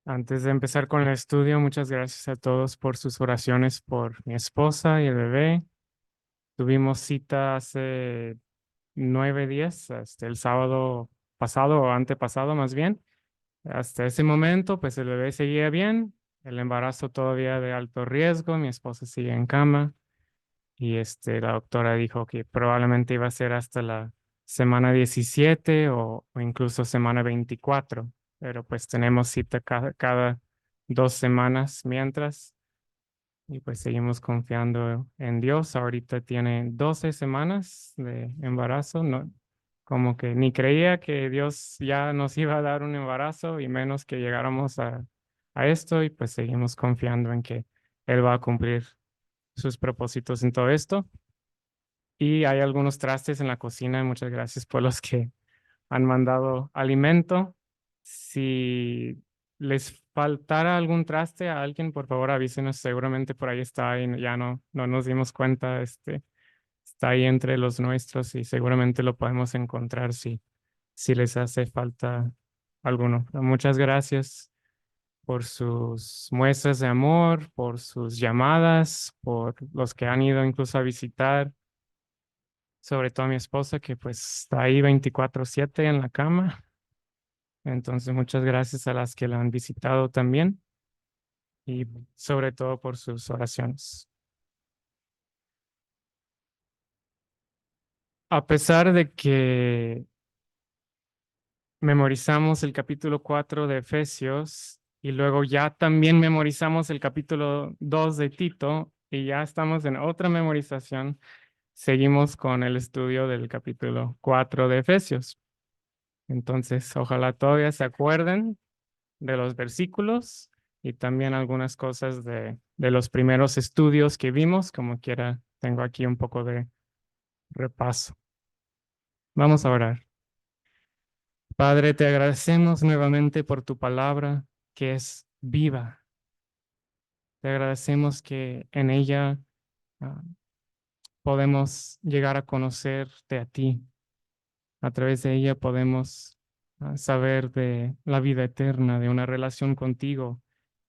Antes de empezar con el estudio, muchas gracias a todos por sus oraciones por mi esposa y el bebé. Tuvimos cita hace 9 días, hasta el sábado pasado o antepasado más bien. Hasta ese momento, pues el bebé seguía bien, el embarazo todavía de alto riesgo, mi esposa sigue en cama y la doctora dijo que probablemente iba a ser hasta la semana 17 o incluso semana 24, pero pues tenemos cita cada 2 semanas mientras y pues seguimos confiando en Dios. Ahorita tiene 12 semanas de embarazo, no, como que ni creía que Dios ya nos iba a dar un embarazo y menos que llegáramos a esto y pues seguimos confiando en que Él va a cumplir sus propósitos en todo esto. Y hay algunos trastes en la cocina. Muchas gracias por los que han mandado alimento. Si les faltara algún traste a alguien, por favor avísenos. Seguramente por ahí está y ya no nos dimos cuenta. Está ahí entre los nuestros y seguramente lo podemos encontrar si les hace falta alguno. Muchas gracias por sus muestras de amor, por sus llamadas, por los que han ido incluso a visitar, sobre todo a mi esposa, que pues está ahí 24/7 en la cama. Entonces, muchas gracias a las que la han visitado también y sobre todo por sus oraciones. A pesar de que memorizamos el capítulo 4 de Efesios y luego ya también memorizamos el capítulo 2 de Tito y ya estamos en otra memorización, seguimos con el estudio del capítulo 4 de Efesios. Entonces, ojalá todavía se acuerden de los versículos y también algunas cosas de los primeros estudios que vimos. Como quiera, tengo aquí un poco de repaso. Vamos a orar. Padre, te agradecemos nuevamente por tu palabra que es viva. Te agradecemos que en ella ah, podemos llegar a conocerte a ti. A través de ella podemos saber de la vida eterna, de una relación contigo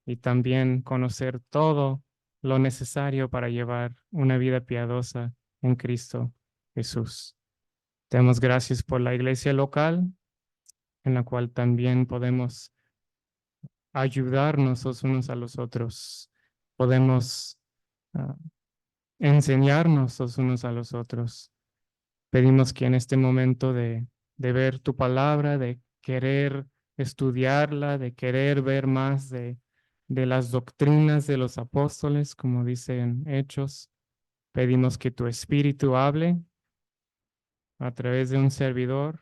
y también conocer todo lo necesario para llevar una vida piadosa en Cristo Jesús. Te damos gracias por la iglesia local, en la cual también podemos ayudarnos los unos a los otros. Podemos ah, enseñarnos los unos a los otros. Pedimos que en este momento de ver tu palabra, de querer estudiarla, de querer ver más de las doctrinas de los apóstoles, como dicen Hechos, pedimos que tu Espíritu hable a través de un servidor,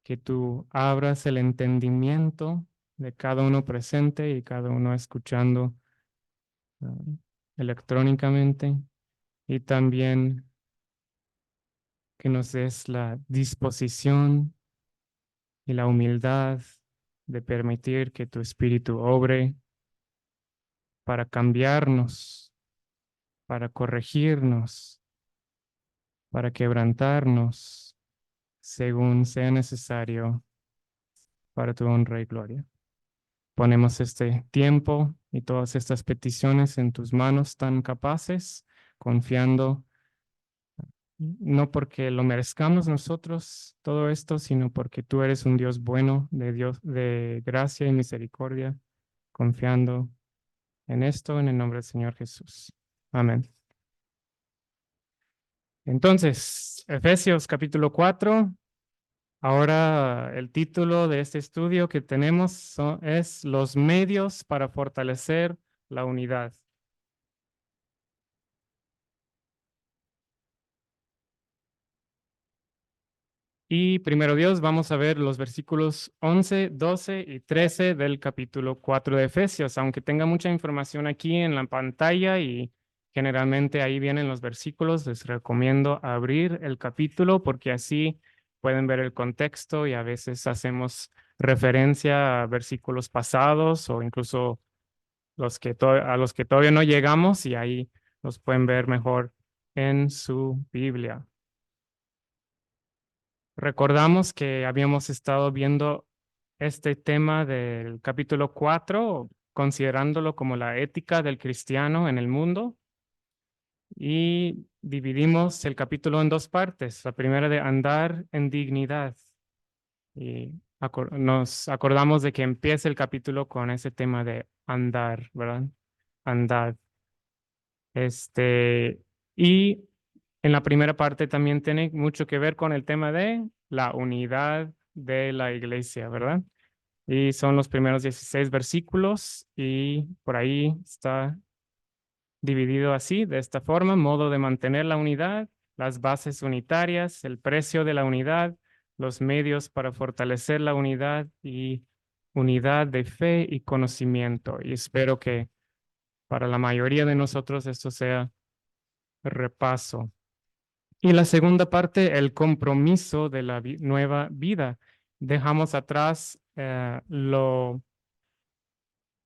que tú abras el entendimiento de cada uno presente y cada uno escuchando uh, electrónicamente, y también que nos des la disposición y la humildad de permitir que tu Espíritu obre para cambiarnos, para corregirnos, para quebrantarnos, según sea necesario para tu honra y gloria. Ponemos este tiempo y todas estas peticiones en tus manos tan capaces, confiando no porque lo merezcamos nosotros todo esto, sino porque tú eres un Dios bueno, de Dios de gracia y misericordia, confiando en esto en el nombre del Señor Jesús. Amén. Entonces, Efesios capítulo 4. Ahora el título de este estudio que tenemos es Los medios para fortalecer la unidad. Y primero Dios, vamos a ver los versículos 11, 12 y 13 del capítulo 4 de Efesios. Aunque tenga mucha información aquí en la pantalla y generalmente ahí vienen los versículos, les recomiendo abrir el capítulo porque así pueden ver el contexto y a veces hacemos referencia a versículos pasados o incluso a los que todavía no llegamos y ahí los pueden ver mejor en su Biblia. Recordamos que habíamos estado viendo este tema del capítulo 4, considerándolo como la ética del cristiano en el mundo, y dividimos el capítulo en dos partes. La primera de andar en dignidad. Y nos acordamos de que empieza el capítulo con ese tema de andar, ¿verdad? Andar. Y en la primera parte también tiene mucho que ver con el tema de la unidad de la iglesia, ¿verdad? Y son los primeros 16 versículos y por ahí está dividido así, de esta forma: modo de mantener la unidad, las bases unitarias, el precio de la unidad, los medios para fortalecer la unidad y unidad de fe y conocimiento. Y espero que para la mayoría de nosotros esto sea repaso. Y la segunda parte, el compromiso de la nueva vida. Dejamos atrás lo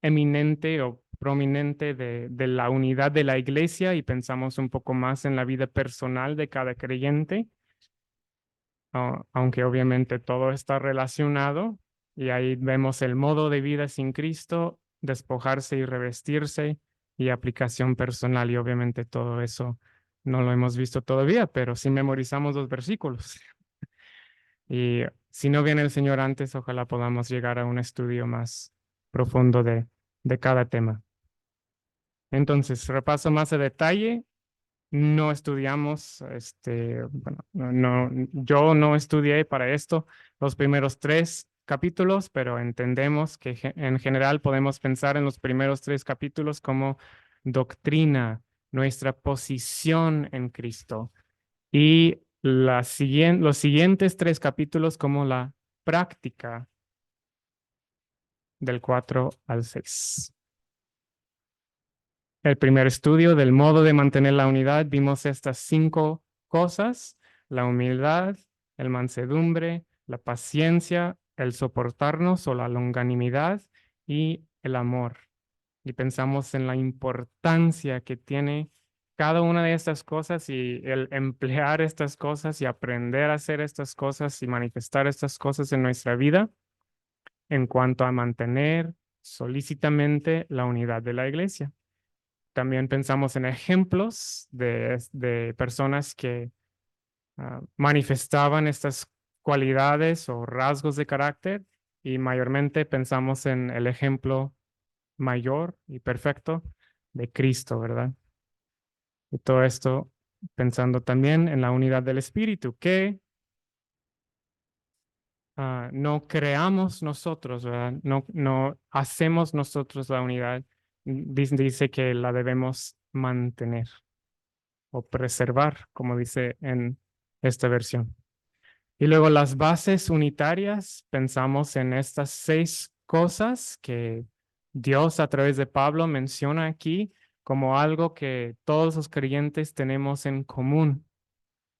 eminente o prominente de la unidad de la iglesia y pensamos un poco más en la vida personal de cada creyente, aunque obviamente todo está relacionado, y ahí vemos el modo de vida sin Cristo, despojarse y revestirse, y aplicación personal, y obviamente todo eso no lo hemos visto todavía, pero sí memorizamos los versículos. Y si no viene el Señor antes, ojalá podamos llegar a un estudio más profundo de cada tema. Entonces, repaso más a detalle. No estudiamos, bueno, yo no estudié para esto los primeros 3 capítulos, pero entendemos que en general podemos pensar en los primeros 3 capítulos como doctrina, nuestra posición en Cristo, y los siguientes 3 capítulos como la práctica del 4 al 6. El primer estudio del modo de mantener la unidad, vimos estas 5 cosas: la humildad, el mansedumbre, la paciencia, el soportarnos o la longanimidad y el amor. Y pensamos en la importancia que tiene cada una de estas cosas y el emplear estas cosas y aprender a hacer estas cosas y manifestar estas cosas en nuestra vida en cuanto a mantener solícitamente la unidad de la iglesia. También pensamos en ejemplos de personas que manifestaban estas cualidades o rasgos de carácter, y mayormente pensamos en el ejemplo mayor y perfecto de Cristo, ¿verdad? Y todo esto pensando también en la unidad del Espíritu, que no creamos nosotros, ¿verdad? No hacemos nosotros la unidad. Dice que la debemos mantener o preservar, como dice en esta versión. Y luego las bases unitarias, pensamos en estas 6 cosas que Dios a través de Pablo menciona aquí como algo que todos los creyentes tenemos en común.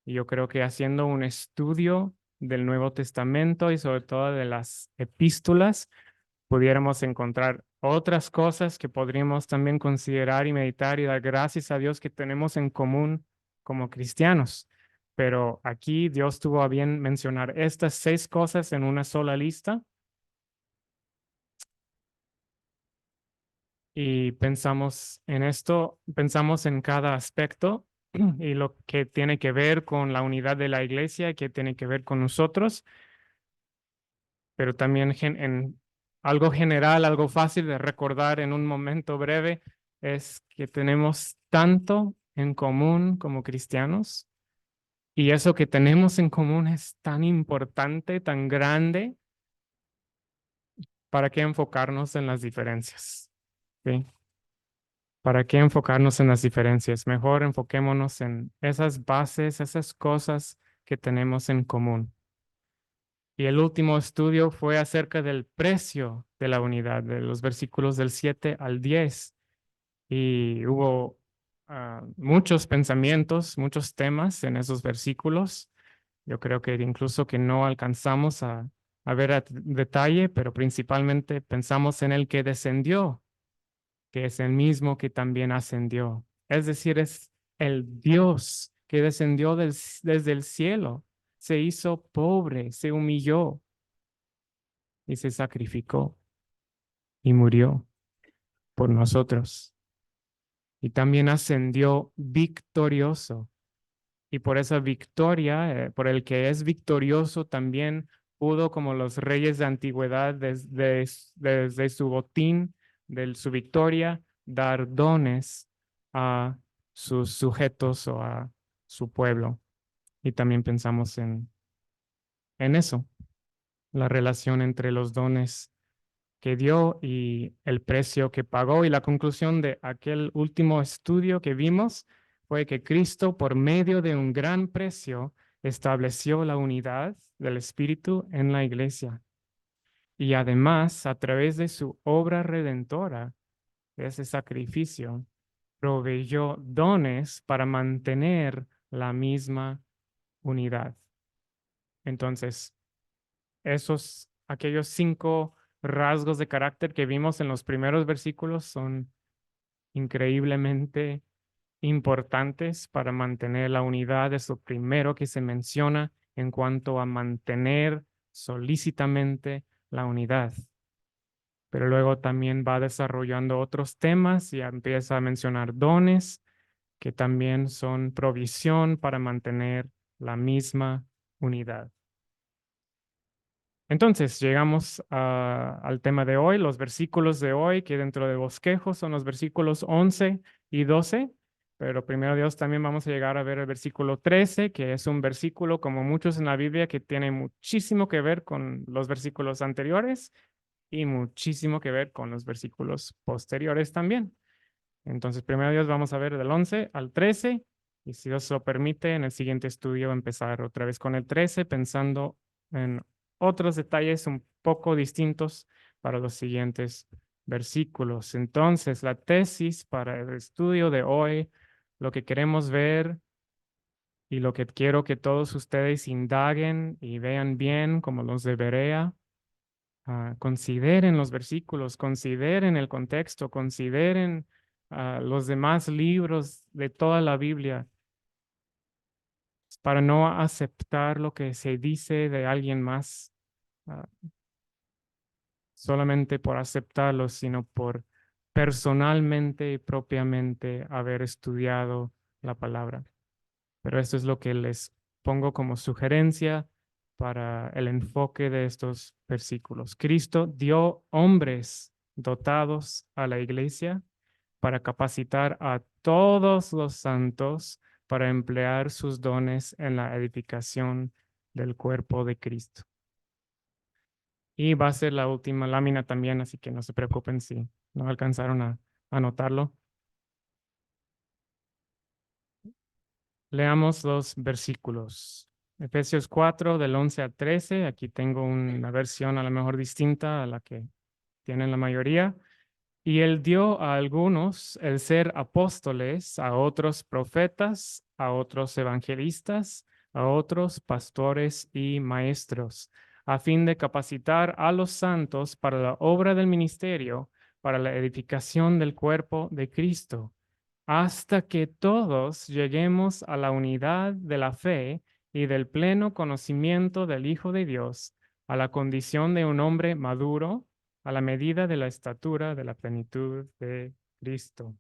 Y yo creo que haciendo un estudio del Nuevo Testamento y sobre todo de las epístolas, pudiéramos encontrar otras cosas que podríamos también considerar y meditar y dar gracias a Dios que tenemos en común como cristianos. Pero aquí Dios tuvo a bien mencionar estas 6 cosas en una sola lista, y pensamos en esto, pensamos en cada aspecto y lo que tiene que ver con la unidad de la iglesia, que tiene que ver con nosotros, pero también en algo general, algo fácil de recordar en un momento breve, es que tenemos tanto en común como cristianos, y eso que tenemos en común es tan importante, tan grande. ¿Para qué enfocarnos en las diferencias? ¿Sí? ¿Para qué enfocarnos en las diferencias? Mejor enfoquémonos en esas bases, esas cosas que tenemos en común. Y el último estudio fue acerca del precio de la unidad, de los versículos del 7 al 10. Y hubo muchos pensamientos, muchos temas en esos versículos. Yo creo que incluso que no alcanzamos a ver a detalle, pero principalmente pensamos en el que descendió, que es el mismo que también ascendió. Es decir, es el Dios que descendió desde el cielo, se hizo pobre, se humilló. y se sacrificó y murió por nosotros. Y también ascendió victorioso. Y por esa victoria, por el que es victorioso, también pudo, como los reyes de antigüedad, desde su botín, de su victoria, dar dones a sus sujetos o a su pueblo. Y también pensamos en eso, la relación entre los dones que dio y el precio que pagó. Y la conclusión de aquel último estudio que vimos fue que Cristo, por medio de un gran precio, estableció la unidad del Espíritu en la iglesia. Y además, a través de su obra redentora, ese sacrificio, proveyó dones para mantener la misma unidad. Entonces, aquellos 5 rasgos de carácter que vimos en los primeros versículos son increíblemente importantes para mantener la unidad. Es lo primero que se menciona en cuanto a mantener solícitamente la unidad. Pero luego también va desarrollando otros temas y empieza a mencionar dones que también son provisión para mantener la misma unidad. Entonces, llegamos al tema de hoy, los versículos de hoy, que dentro de bosquejo son los versículos 11 y 12, pero primero Dios también vamos a llegar a ver el versículo 13, que es un versículo, como muchos en la Biblia, que tiene muchísimo que ver con los versículos anteriores y muchísimo que ver con los versículos posteriores también. Entonces, primero Dios vamos a ver del 11 al 13, y si Dios lo permite, en el siguiente estudio empezar otra vez con el 13, pensando en otros detalles un poco distintos para los siguientes versículos. Entonces, la tesis para el estudio de hoy, lo que queremos ver y lo que quiero que todos ustedes indaguen y vean bien como los de Berea, consideren los versículos, consideren el contexto, consideren los demás libros de toda la Biblia, para no aceptar lo que se dice de alguien más ah, solamente por aceptarlo, sino por personalmente y propiamente haber estudiado la palabra. Pero esto es lo que les pongo como sugerencia para el enfoque de estos versículos. Cristo dio hombres dotados a la iglesia para capacitar a todos los santos para emplear sus dones en la edificación del cuerpo de Cristo. Y va a ser la última lámina también, así que no se preocupen si no alcanzaron a anotarlo. Leamos los versículos. Efesios 4, del 11 al 13. Aquí tengo una versión a lo mejor distinta a la que tienen la mayoría. Y él dio a algunos el ser apóstoles, a otros profetas, a otros evangelistas, a otros pastores y maestros, a fin de capacitar a los santos para la obra del ministerio, para la edificación del cuerpo de Cristo, hasta que todos lleguemos a la unidad de la fe y del pleno conocimiento del Hijo de Dios, a la condición de un hombre maduro, a la medida de la estatura de la plenitud de Cristo.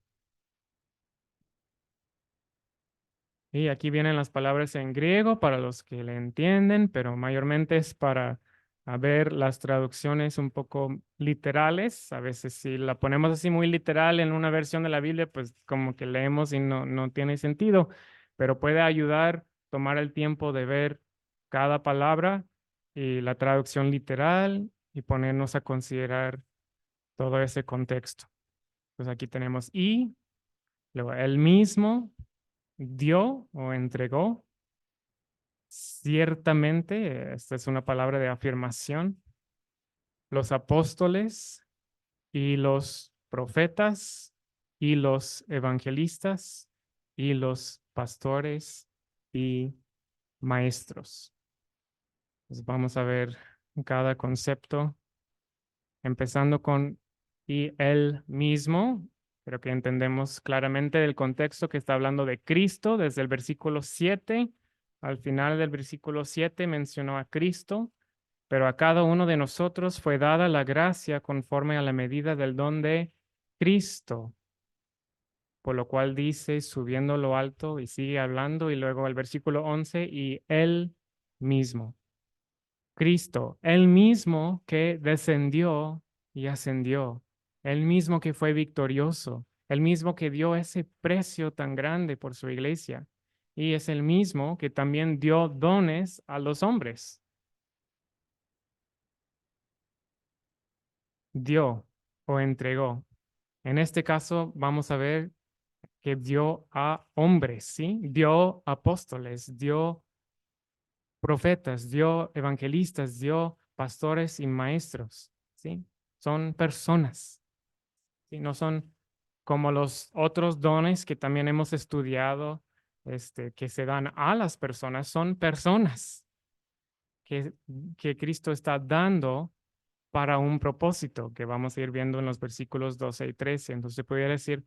Y aquí vienen las palabras en griego para los que le entienden, pero mayormente es para ver las traducciones un poco literales. A veces si la ponemos así muy literal en una versión de la Biblia, pues como que leemos y no tiene sentido, pero puede ayudar tomar el tiempo de ver cada palabra y la traducción literal y ponernos a considerar todo ese contexto. Pues aquí tenemos y, luego él mismo dio o entregó. Ciertamente, esta es una palabra de afirmación. Los apóstoles y los profetas y los evangelistas y los pastores y maestros. Pues vamos a ver cada concepto, empezando con y él mismo. Pero que entendemos claramente del contexto que está hablando de Cristo desde el versículo 7. Al final del versículo 7 mencionó a Cristo pero a cada uno de nosotros fue dada la gracia conforme a la medida del don de Cristo, por lo cual dice, subiendo lo alto, y sigue hablando, y luego el versículo 11, y él mismo, Cristo, él mismo que descendió y ascendió, él mismo que fue victorioso, el mismo que dio ese precio tan grande por su iglesia, y es el mismo que también dio dones a los hombres. Dio o entregó. En este caso, vamos a ver que dio a hombres, ¿sí? Dio apóstoles, dio profetas, dio evangelistas, dio pastores y maestros, ¿sí? Son personas, ¿sí? No son como los otros dones que también hemos estudiado, que se dan a las personas, son personas que, que Cristo está dando para un propósito que vamos a ir viendo en los versículos 12 y 13. Entonces, se podría decir,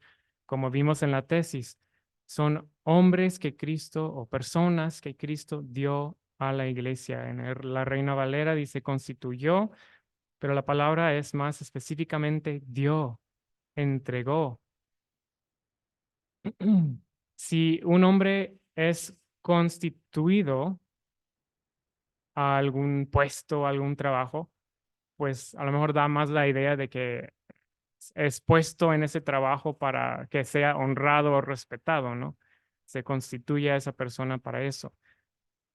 como vimos en la tesis, son hombres que Cristo o personas que Cristo dio a la iglesia. La Reina Valera dice constituyó, pero la palabra es más específicamente dio, entregó. Si un hombre es constituido a algún puesto, a algún trabajo, pues a lo mejor da más la idea de que es puesto en ese trabajo para que sea honrado o respetado, ¿no? Se constituye a esa persona para eso.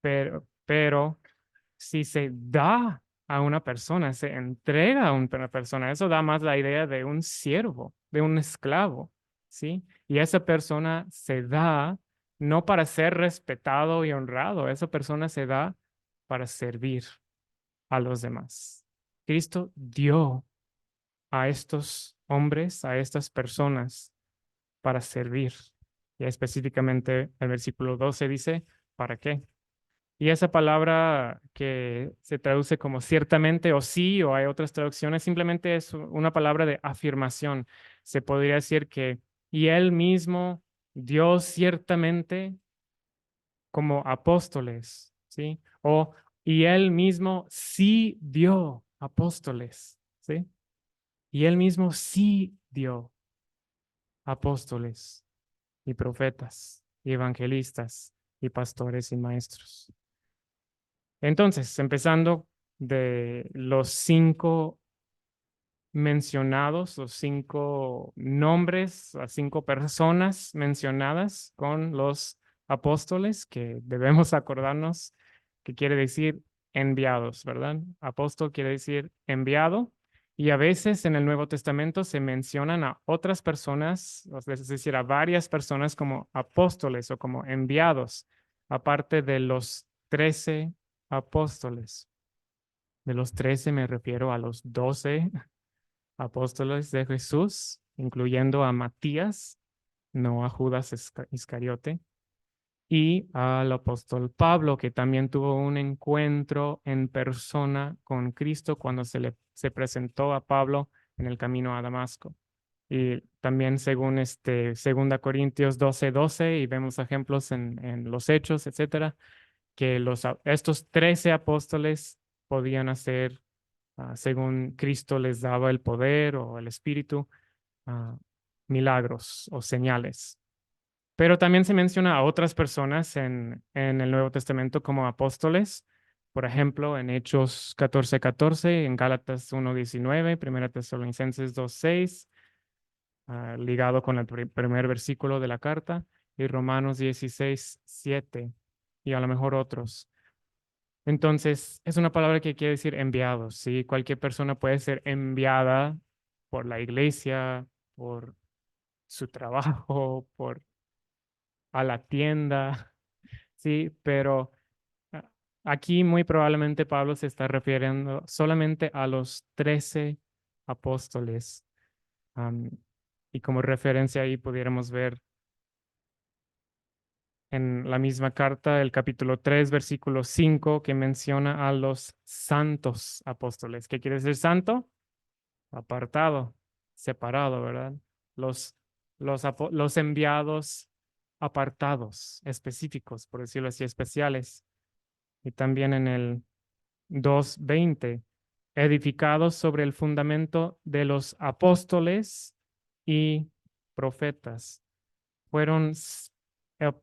Pero si se da a una persona, se entrega a una persona, eso da más la idea de un siervo, de un esclavo, ¿sí? Y esa persona se da no para ser respetado y honrado, esa persona se da para servir a los demás. Cristo dio a estos hombres, a estas personas, para servir. Y específicamente el versículo 12 dice, ¿para qué? Y esa palabra que se traduce como ciertamente o sí, o hay otras traducciones, simplemente es una palabra de afirmación. Se podría decir que, y él mismo dio ciertamente como apóstoles, ¿sí? O, y él mismo sí dio apóstoles, ¿sí? Y él mismo sí dio apóstoles y profetas y evangelistas y pastores y maestros. Entonces, empezando de los 5 mencionados, los 5 nombres, las 5 personas mencionadas con los apóstoles, que debemos acordarnos que quiere decir enviados, ¿verdad? Apóstol quiere decir enviado. Y a veces en el Nuevo Testamento se mencionan a otras personas, es decir, a varias personas como apóstoles o como enviados, aparte de los 13 apóstoles. De los 13 me refiero a los 12 apóstoles de Jesús, incluyendo a Matías, no a Judas Iscariote, y al apóstol Pablo, que también tuvo un encuentro en persona con Cristo cuando se presentó a Pablo en el camino a Damasco. Y también según 2 Corintios 12:12, y vemos ejemplos en los Hechos, etcétera, que estos 13 apóstoles podían hacer, según Cristo les daba el poder o el espíritu, ah, milagros o señales. Pero también se menciona a otras personas en el Nuevo Testamento como apóstoles, por ejemplo, en Hechos 14:14, en Gálatas 1:19, Primera Tesalonicenses 2:6, ligado con el primer versículo de la carta, y Romanos 16:7, y a lo mejor otros. Entonces, es una palabra que quiere decir enviados, ¿sí? Cualquier persona puede ser enviada por la iglesia, por su trabajo, por a la tienda, ¿sí? Pero ah, aquí muy probablemente Pablo se está refiriendo solamente a los 13 apóstoles. Am, y como referencia ahí pudiéramos ver en la misma carta, el capítulo 3 versículo 5 que menciona a los santos apóstoles. ¿Qué quiere decir santo? Apartado, separado, ¿verdad? Los enviados apartados, específicos, por decirlo así, especiales. Y también 2:20, edificados sobre el fundamento de los apóstoles y profetas. Fueron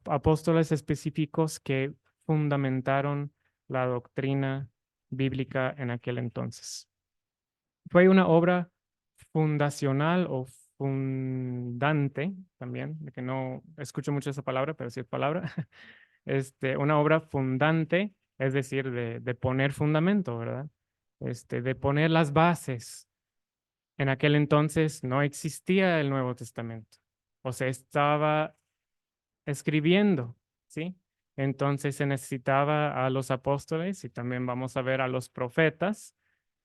apóstoles específicos que fundamentaron la doctrina bíblica en aquel entonces. Fue una obra fundacional o fundante también, de que no escucho mucho esa palabra, pero sí es palabra. Una obra fundante, es decir, de poner fundamento, ¿verdad? De poner las bases. En aquel entonces no existía el Nuevo Testamento, o se estaba escribiendo, ¿sí? Entonces se necesitaba a los apóstoles y también vamos a ver a los profetas,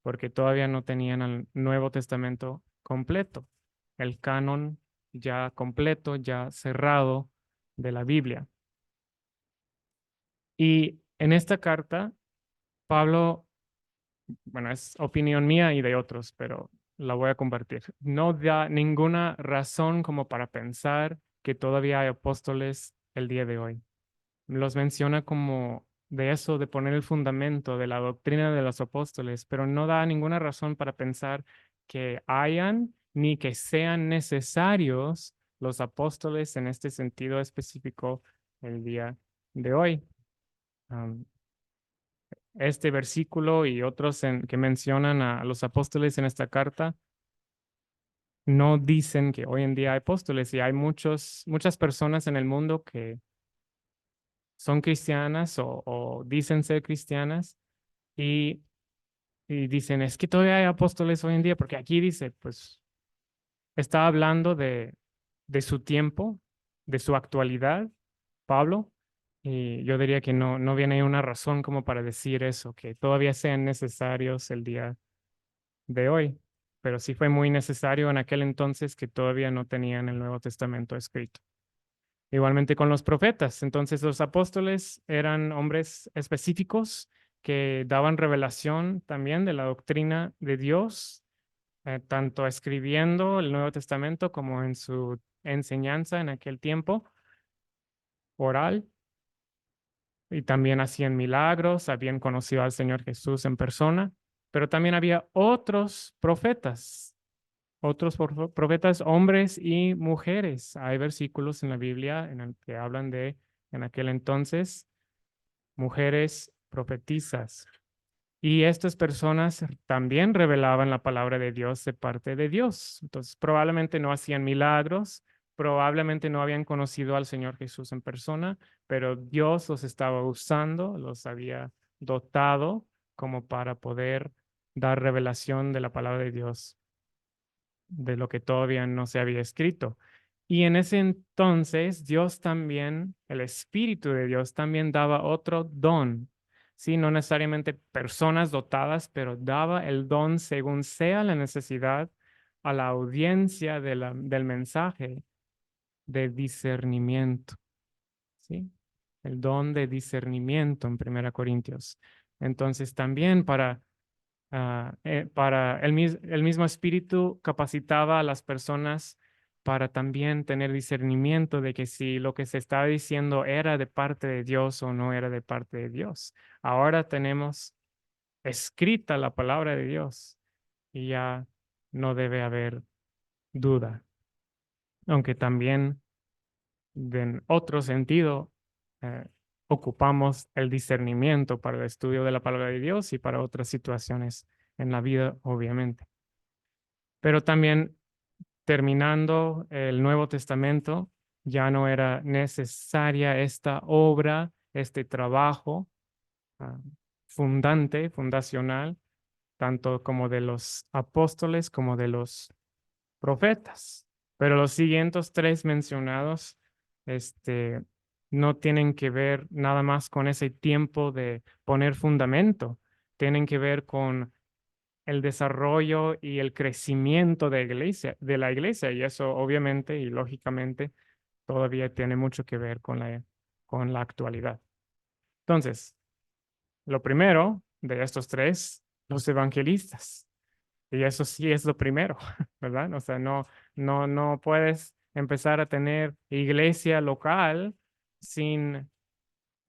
porque todavía no tenían el Nuevo Testamento completo, el canon ya completo, ya cerrado de la Biblia. Y en esta carta, Pablo, bueno, es opinión mía y de otros, pero la voy a compartir. No da ninguna razón como para pensar que todavía hay apóstoles el día de hoy. Los menciona como de eso, de poner el fundamento de la doctrina de los apóstoles, pero no da ninguna razón para pensar que hayan ni que sean necesarios los apóstoles en este sentido específico el día de hoy. Este versículo y otros que mencionan a los apóstoles en esta carta no dicen que hoy en día hay apóstoles y hay muchas personas en el mundo que son cristianas o dicen ser cristianas y, y dicen, es que todavía hay apóstoles hoy en día, porque aquí dice, pues está hablando de su tiempo, de su actualidad, Pablo, y yo diría que no viene una razón como para decir eso, que todavía sean necesarios el día de hoy, pero sí fue muy necesario en aquel entonces que todavía no tenían el Nuevo Testamento escrito. Igualmente con los profetas. Entonces los apóstoles eran hombres específicos que daban revelación también de la doctrina de Dios, tanto escribiendo el Nuevo Testamento como en su enseñanza en aquel tiempo oral. Y también hacían milagros, habían conocido al Señor Jesús en persona, pero también había otros profetas, hombres y mujeres. Hay versículos en la Biblia en el que hablan de, en aquel entonces, mujeres profetizas. Y estas personas también revelaban la palabra de Dios de parte de Dios. Entonces, probablemente no hacían milagros, probablemente no habían conocido al Señor Jesús en persona, pero Dios los estaba usando, los había dotado como para poder dar revelación de la palabra de Dios, de lo que todavía no se había escrito. Y en ese entonces Dios también, el Espíritu de Dios también daba otro don, ¿sí? No necesariamente personas dotadas, pero daba el don según sea la necesidad a la audiencia del mensaje de discernimiento, ¿sí? El don de discernimiento en 1 Corintios. Entonces también para el mismo espíritu capacitaba a las personas para también tener discernimiento de que si lo que se estaba diciendo era de parte de Dios o no era de parte de Dios. Ahora tenemos escrita la palabra de Dios y ya no debe haber duda, aunque también en otro sentido eh, ocupamos el discernimiento para el estudio de la palabra de Dios y para otras situaciones en la vida, obviamente. Pero también terminando el Nuevo Testamento, ya no era necesaria esta obra, este trabajo ah, fundacional, tanto como de los apóstoles como de los profetas. Pero los siguientes tres mencionados, este, no tienen que ver nada más con ese tiempo de poner fundamento, tienen que ver con el desarrollo y el crecimiento de la iglesia, y eso obviamente y lógicamente todavía tiene mucho que ver con la actualidad. Entonces, lo primero de estos tres, los evangelistas. Y eso sí es lo primero, ¿verdad? O sea, no puedes empezar a tener iglesia local sin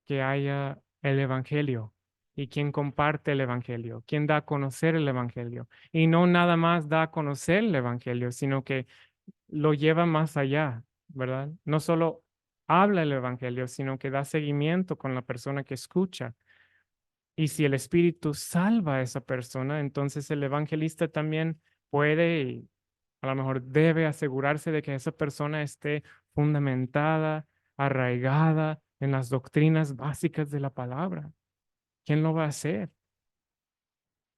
que haya el evangelio. y quien comparte el Evangelio, quien da a conocer el Evangelio. Y no nada más da a conocer el Evangelio, sino que lo lleva más allá, ¿verdad? No solo habla el Evangelio, sino que da seguimiento con la persona que escucha. Y si el Espíritu salva a esa persona, entonces el evangelista también puede y a lo mejor debe asegurarse de que esa persona esté fundamentada, arraigada en las doctrinas básicas de la palabra. ¿Quién lo va a hacer?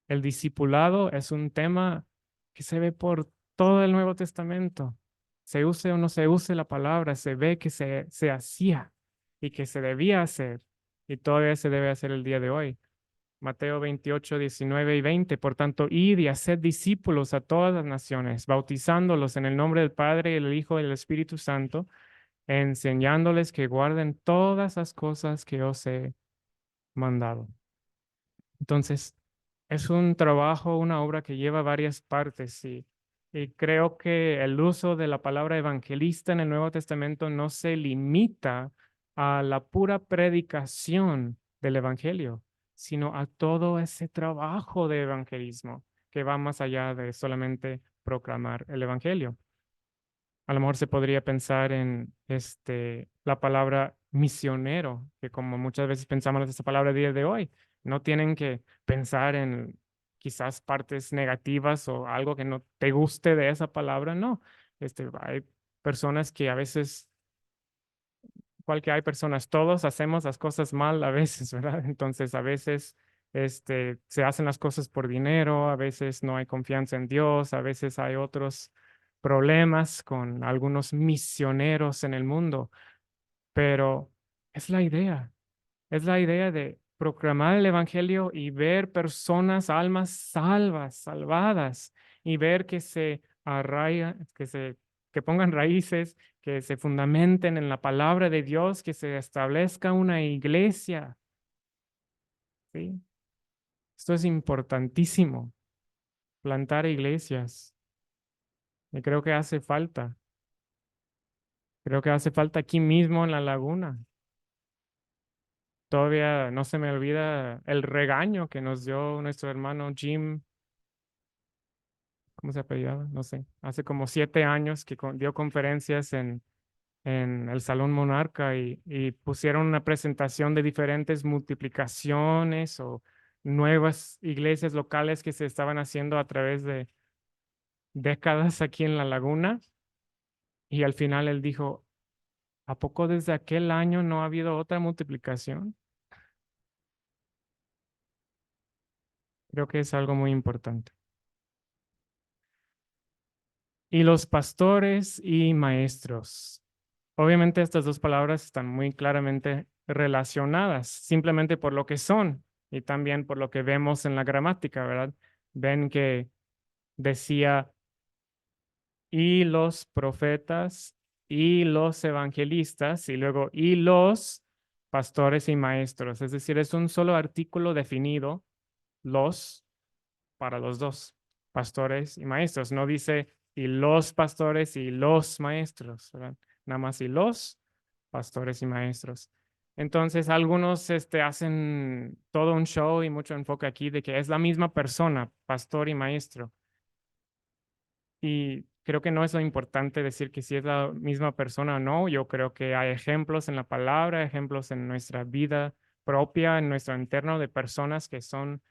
El discipulado es un tema que se ve por todo el Nuevo Testamento. Se use o no se use la palabra, se ve que se hacía y que se debía hacer y todavía se debe hacer el día de hoy. Mateo 28, 19 y 20. Por tanto, id y haced discípulos a todas las naciones, bautizándolos en el nombre del Padre, y del Hijo y del Espíritu Santo, enseñándoles que guarden todas las cosas que os he mandado. Entonces, es un trabajo, una obra que lleva varias partes y creo que el uso de la palabra evangelista en el Nuevo Testamento no se limita a la pura predicación del Evangelio, sino a todo ese trabajo de evangelismo que va más allá de solamente proclamar el Evangelio. A lo mejor se podría pensar en la palabra misionero, que como muchas veces pensamos en esta palabra a día de hoy, no tienen que pensar en quizás partes negativas o algo que no te guste de esa palabra, no. Hay personas que a veces, igual que hay personas, todos hacemos las cosas mal a veces, ¿verdad? Entonces a veces se hacen las cosas por dinero, a veces no hay confianza en Dios, a veces hay otros problemas con algunos misioneros en el mundo, pero es la idea de proclamar el evangelio y ver personas, almas salvas, salvadas, y ver que se arraigan, que pongan raíces, que se fundamenten en la palabra de Dios, que se establezca una iglesia, ¿sí? Esto es importantísimo, plantar iglesias. Y creo que hace falta. Creo que hace falta aquí mismo en la laguna. Todavía no se me olvida el regaño que nos dio nuestro hermano Jim, ¿cómo se apellidaba? No sé, hace como 7 años que dio conferencias en el Salón Monarca y pusieron una presentación de diferentes multiplicaciones o nuevas iglesias locales que se estaban haciendo a través de décadas aquí en la laguna. Y al final él dijo, ¿a poco desde aquel año no ha habido otra multiplicación? Creo que es algo muy importante. Y los pastores y maestros. Obviamente estas dos palabras están muy claramente relacionadas, simplemente por lo que son y también por lo que vemos en la gramática, ¿verdad? Ven que decía, y los profetas, y los evangelistas, y luego, y los pastores y maestros. Es decir, es un solo artículo definido, los, para los dos, pastores y maestros. No dice y los pastores y los maestros, ¿verdad? Nada más y los pastores y maestros. Entonces, algunos hacen todo un show y mucho enfoque aquí de que es la misma persona, pastor y maestro. Y creo que no es lo importante decir que si es la misma persona o no. Yo creo que hay ejemplos en la palabra, ejemplos en nuestra vida propia, en nuestro entorno de personas que son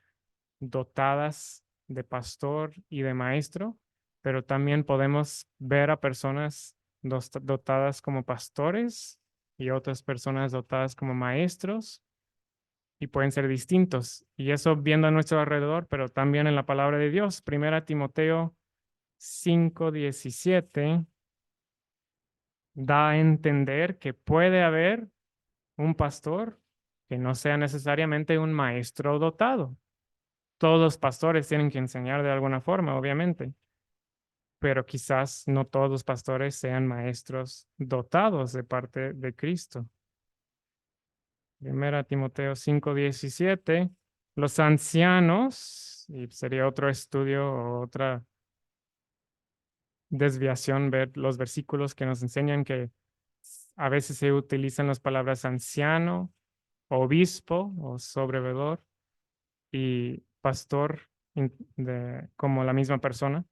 dotadas de pastor y de maestro, pero también podemos ver a personas dotadas como pastores y otras personas dotadas como maestros y pueden ser distintos. Y eso viendo a nuestro alrededor, pero también en la palabra de Dios. Primera Timoteo 5:17 da a entender que puede haber un pastor que no sea necesariamente un maestro dotado. Todos los pastores tienen que enseñar de alguna forma, obviamente, pero quizás no todos los pastores sean maestros dotados de parte de Cristo. Primera Timoteo 5:17, los ancianos, y sería otro estudio o otra desviación ver los versículos que nos enseñan que a veces se utilizan las palabras anciano, obispo o sobrevedor. y pastor como la misma persona.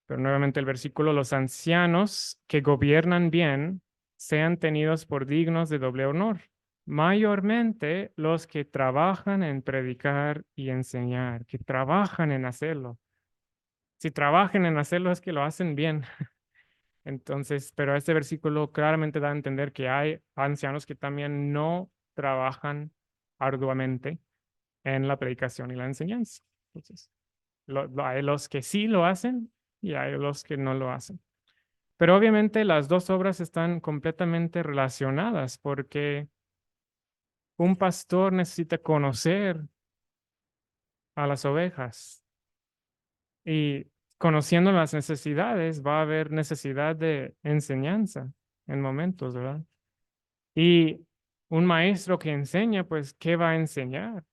Pero nuevamente el versículo, los ancianos que gobiernan bien sean tenidos por dignos de doble honor, mayormente los que trabajan en predicar y enseñar, que trabajan en hacerlo. Si trabajan en hacerlo es que lo hacen bien. Entonces, pero este versículo claramente da a entender que hay ancianos que también no trabajan arduamente en la predicación y la enseñanza. Entonces, hay los que sí lo hacen y hay los que no lo hacen. Pero obviamente las dos obras están completamente relacionadas porque un pastor necesita conocer a las ovejas y conociendo las necesidades va a haber necesidad de enseñanza en momentos, ¿verdad? Y un maestro que enseña, pues, ¿qué va a enseñar?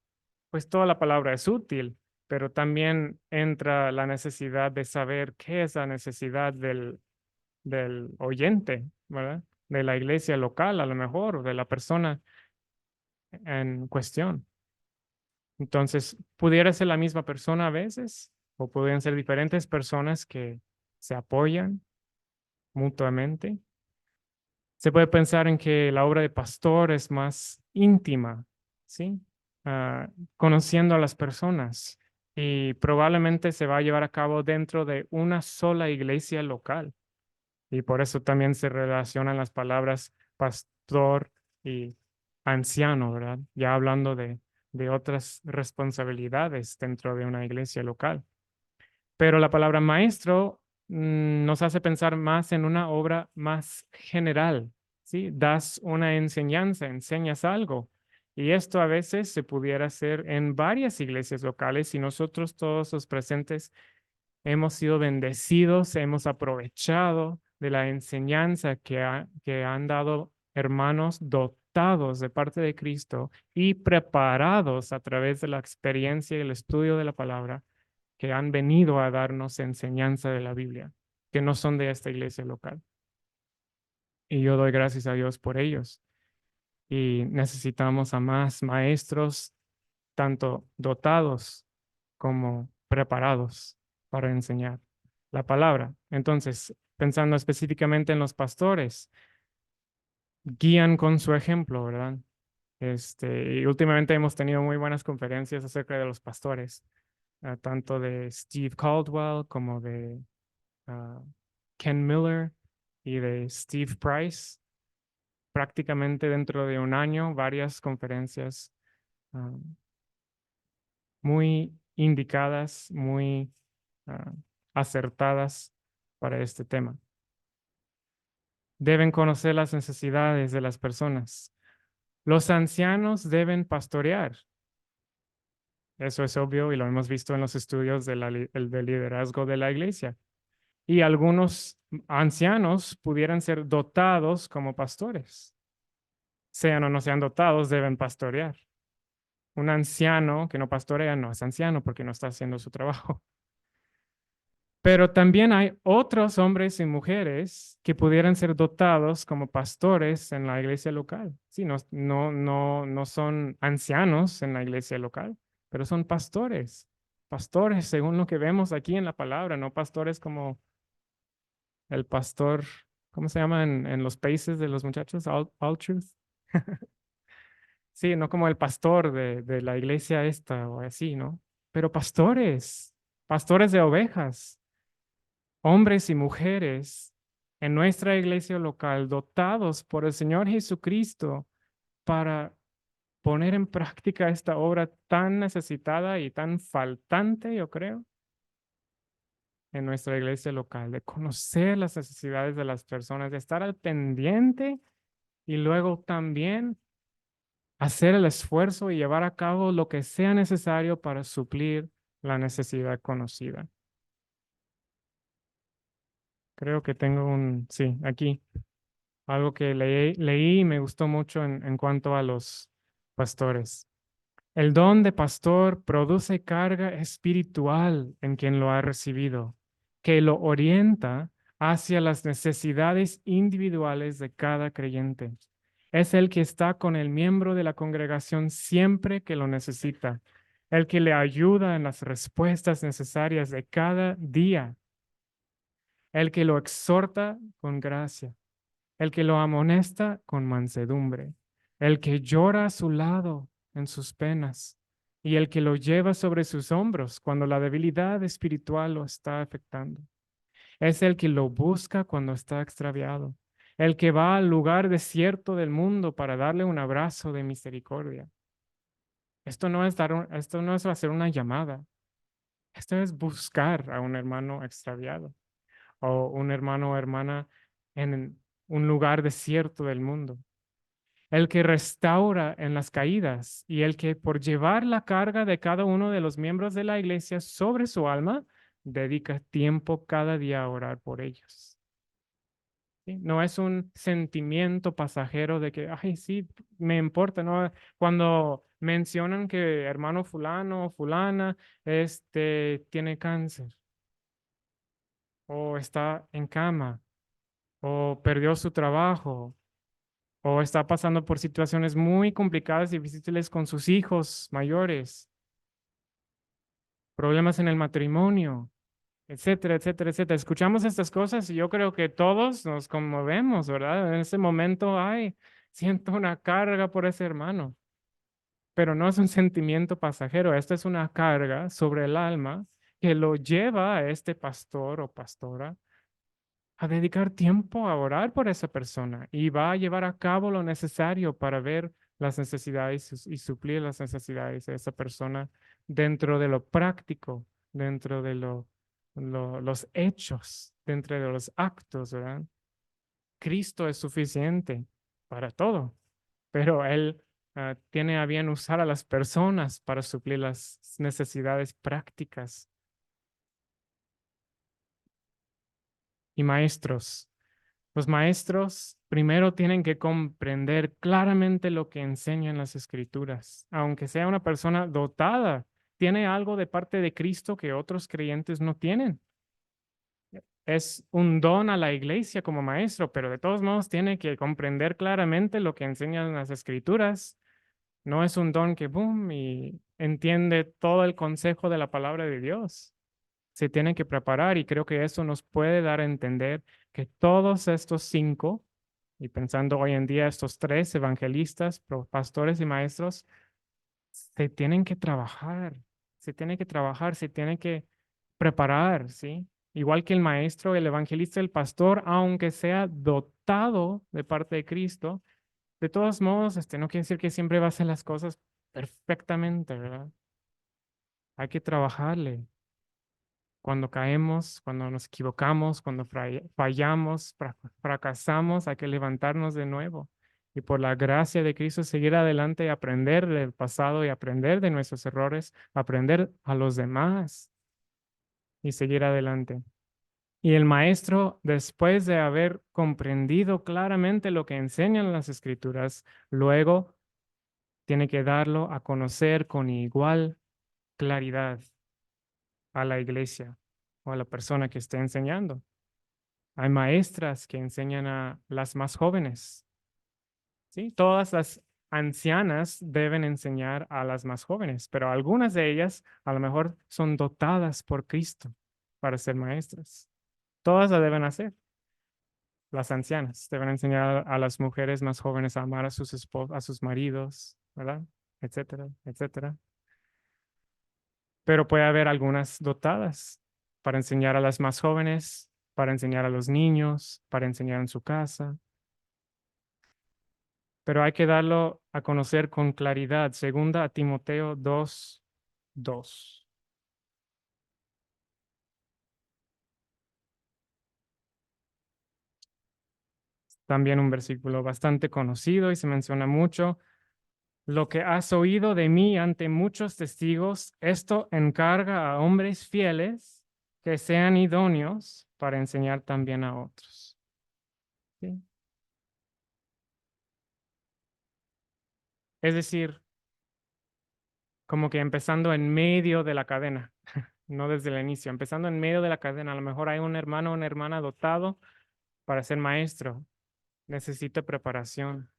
Pues toda la palabra es útil, pero también entra la necesidad de saber qué es la necesidad del oyente, ¿verdad? De la iglesia local, a lo mejor, o de la persona en cuestión. Entonces, pudiera ser la misma persona a veces, o podrían ser diferentes personas que se apoyan mutuamente. Se puede pensar en que la obra de pastor es más íntima, ¿sí? Conociendo a las personas y probablemente se va a llevar a cabo dentro de una sola iglesia local. Y por eso también se relacionan las palabras pastor y anciano, ¿verdad? Ya hablando de otras responsabilidades dentro de una iglesia local. Pero la palabra maestro nos hace pensar más en una obra más general, ¿sí? Das una enseñanza, enseñas algo. Y esto a veces se pudiera hacer en varias iglesias locales y nosotros todos los presentes hemos sido bendecidos, hemos aprovechado de la enseñanza que han dado hermanos dotados de parte de Cristo y preparados a través de la experiencia y el estudio de la palabra que han venido a darnos enseñanza de la Biblia, que no son de esta iglesia local. Y yo doy gracias a Dios por ellos. Y necesitamos a más maestros, tanto dotados como preparados para enseñar la palabra. Entonces, pensando específicamente en los pastores, guían con su ejemplo, ¿verdad? Y últimamente hemos tenido muy buenas conferencias acerca de los pastores, tanto de Steve Caldwell como de uh, Ken Miller y de Steve Price. Prácticamente dentro de un año, varias conferencias uh, muy indicadas, muy uh, acertadas para este tema. Deben conocer las necesidades de las personas. Los ancianos deben pastorear. Eso es obvio y lo hemos visto en los estudios de del liderazgo de la iglesia. Y algunos ancianos pudieran ser dotados como pastores. Sean o no sean dotados, deben pastorear. Un anciano que no pastorea no es anciano porque no está haciendo su trabajo. Pero también hay otros hombres y mujeres que pudieran ser dotados como pastores en la iglesia local. Sí, no son ancianos en la iglesia local, pero son pastores. Pastores, según lo que vemos aquí en la palabra, no pastores como el pastor, ¿cómo se llama en los países de los muchachos? All Truth. Sí, no como el pastor de la iglesia esta o así, ¿no? Pero pastores, pastores de ovejas, hombres y mujeres en nuestra iglesia local dotados por el Señor Jesucristo para poner en práctica esta obra tan necesitada y tan faltante, yo creo, en nuestra iglesia local, de conocer las necesidades de las personas, de estar al pendiente y luego también hacer el esfuerzo y llevar a cabo lo que sea necesario para suplir la necesidad conocida. Creo que tengo sí, aquí, algo que leí y me gustó mucho en cuanto a los pastores. El don de pastor produce carga espiritual en quien lo ha recibido, que lo orienta hacia las necesidades individuales de cada creyente. Es el que está con el miembro de la congregación siempre que lo necesita. el que le ayuda en las respuestas necesarias de cada día, el que lo exhorta con gracia, el que lo amonesta con mansedumbre, el que llora a su lado en sus penas y el que lo lleva sobre sus hombros cuando la debilidad espiritual lo está afectando. Es el que lo busca cuando está extraviado, el que va al lugar desierto del mundo para darle un abrazo de misericordia. Esto no es hacer una llamada, esto es buscar a un hermano extraviado o un hermano o hermana en un lugar desierto del mundo. El que restaura en las caídas y el que por llevar la carga de cada uno de los miembros de la iglesia sobre su alma, dedica tiempo cada día a orar por ellos. ¿Sí? No es un sentimiento pasajero de que, ay, sí, me importa, ¿no? Cuando mencionan que hermano fulano o fulana tiene cáncer o está en cama o perdió su trabajo o está pasando por situaciones muy complicadas y difíciles con sus hijos mayores, problemas en el matrimonio, etcétera, etcétera, etcétera. Escuchamos estas cosas y yo creo que todos nos conmovemos, ¿verdad? En ese momento, ay, siento una carga por ese hermano, pero no es un sentimiento pasajero, esta es una carga sobre el alma que lo lleva a este pastor o pastora a dedicar tiempo a orar por esa persona y va a llevar a cabo lo necesario para ver las necesidades y suplir las necesidades de esa persona dentro de lo práctico, dentro de los hechos, dentro de los actos, ¿verdad? Cristo es suficiente para todo, pero Él tiene a bien usar a las personas para suplir las necesidades prácticas. Y maestros, los maestros primero tienen que comprender claramente lo que enseñan las escrituras, aunque sea una persona dotada, tiene algo de parte de Cristo que otros creyentes no tienen. Es un don a la iglesia como maestro, pero de todos modos tiene que comprender claramente lo que enseñan las escrituras. No es un don que, boom, y entiende todo el consejo de la palabra de Dios. Se tiene que preparar y creo que eso nos puede dar a entender que todos estos cinco, y pensando hoy en día estos tres evangelistas, pastores y maestros, se tienen que trabajar, se tienen que trabajar, se tienen que preparar, ¿sí? Igual que el maestro, el evangelista, el pastor, aunque sea dotado de parte de Cristo, de todos modos, no quiere decir que siempre va a hacer las cosas perfectamente, ¿verdad? Hay que trabajarle, cuando caemos, cuando nos equivocamos, cuando fallamos, fracasamos, hay que levantarnos de nuevo. Y por la gracia de Cristo seguir adelante y aprender del pasado y aprender de nuestros errores, aprender a los demás y seguir adelante. Y el maestro, después de haber comprendido claramente lo que enseñan las escrituras, luego tiene que darlo a conocer con igual claridad a la iglesia o a la persona que esté enseñando. Hay maestras que enseñan a las más jóvenes, ¿sí? Todas las ancianas deben enseñar a las más jóvenes, pero algunas de ellas a lo mejor son dotadas por Cristo para ser maestras. Todas la deben hacer. Las ancianas deben enseñar a las mujeres más jóvenes a amar a sus esposos, a sus maridos, ¿verdad? Etcétera, etcétera. Pero puede haber algunas dotadas para enseñar a las más jóvenes, para enseñar a los niños, para enseñar en su casa. Pero hay que darlo a conocer con claridad. Segunda a Timoteo 2:2. También un versículo bastante conocido y se menciona mucho. Lo que has oído de mí ante muchos testigos, esto encarga a hombres fieles que sean idóneos para enseñar también a otros. ¿Sí? Es decir, como que empezando en medio de la cadena, no desde el inicio, empezando en medio de la cadena. A lo mejor hay un hermano o una hermana dotado para ser maestro, necesita preparación